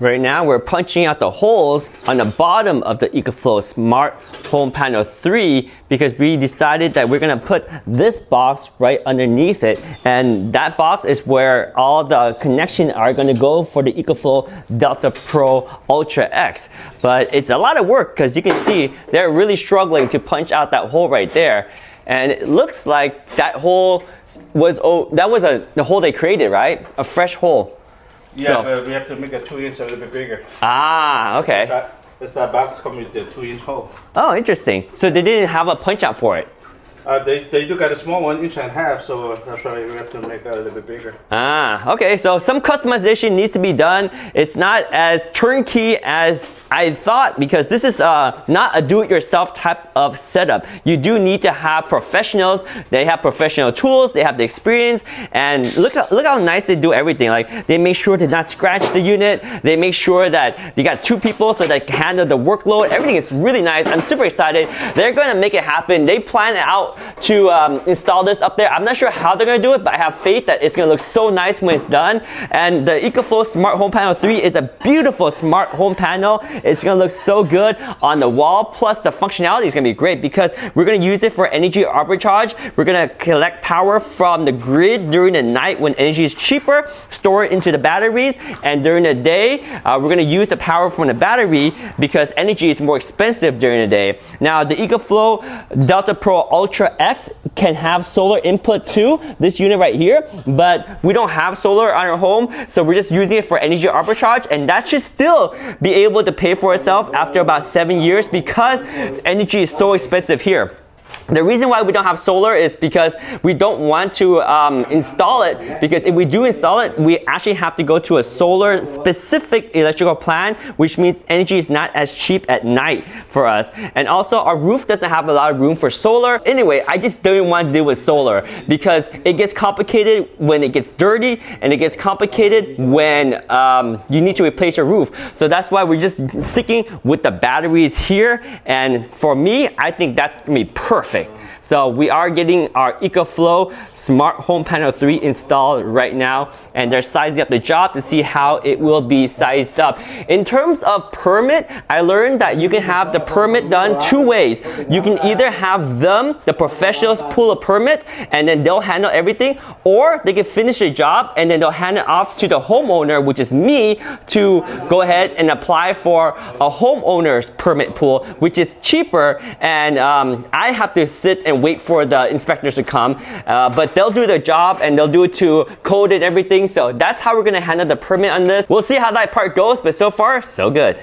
Right now, we're punching out the holes on the bottom of the EcoFlow Smart Home Panel 3 because we decided that we're gonna put this box right underneath it, and that box is where all the connections are gonna go for the EcoFlow Delta Pro Ultra X. But it's a lot of work because you can see they're really struggling to punch out that hole right there. And it looks like that hole was, the hole they created, right? A fresh hole. Yeah, So, but we have to make a 2-inch a little bit bigger. Ah, okay. This box comes with the 2-inch hole. Oh, interesting. So they didn't have a punch out for it. They do got a small 1.5 inches, so that's why we have to make it a little bit bigger. Ah, okay. So some customization needs to be done. It's not as turnkey as I thought because this is not a do-it-yourself type of setup. You do need to have professionals. They have professional tools. They have the experience, and look how nice they do everything. Like they make sure to not scratch the unit. They make sure that you got 2 people so they can handle the workload. Everything is really nice. I'm super excited. They're gonna make it happen. They plan it out to install this up there. I'm not sure how they're gonna do it, but I have faith that it's gonna look so nice when it's done. And the EcoFlow Smart Home Panel 3 is a beautiful smart home panel. It's gonna look so good on the wall, plus the functionality is gonna be great because we're gonna use it for energy arbitrage. We're gonna collect power from the grid during the night when energy is cheaper, store it into the batteries, and during the day, we're gonna use the power from the battery because energy is more expensive during the day. Now, the EcoFlow Delta Pro Ultra X can have solar input too, this unit right here, but we don't have solar on our home, so we're just using it for energy arbitrage, and that should still be able to pay for itself after about 7 years because energy is so expensive here. The reason why we don't have solar is because we don't want to install it, because if we do install it, we actually have to go to a solar specific electrical plant, which means energy is not as cheap at night for us. And also our roof doesn't have a lot of room for solar. Anyway, I just didn't want to deal with solar because it gets complicated when it gets dirty, and it gets complicated when you need to replace your roof. So that's why we're just sticking with the batteries here. And for me, I think that's gonna be perfect. So we are getting our EcoFlow Smart Home Panel 3 installed right now, and they're sizing up the job to see how it will be sized up. In terms of permit, I learned that you can have the permit done 2 ways. You can either have the professionals pull a permit and then they'll handle everything, or they can finish the job and then they'll hand it off to the homeowner, which is me, to go ahead and apply for a homeowner's permit pool, which is cheaper, and I have to sit and wait for the inspectors to come, but they'll do their job and they'll do it to code and everything. So that's how we're gonna handle the permit on this. We'll see how that part goes, but so far, so good.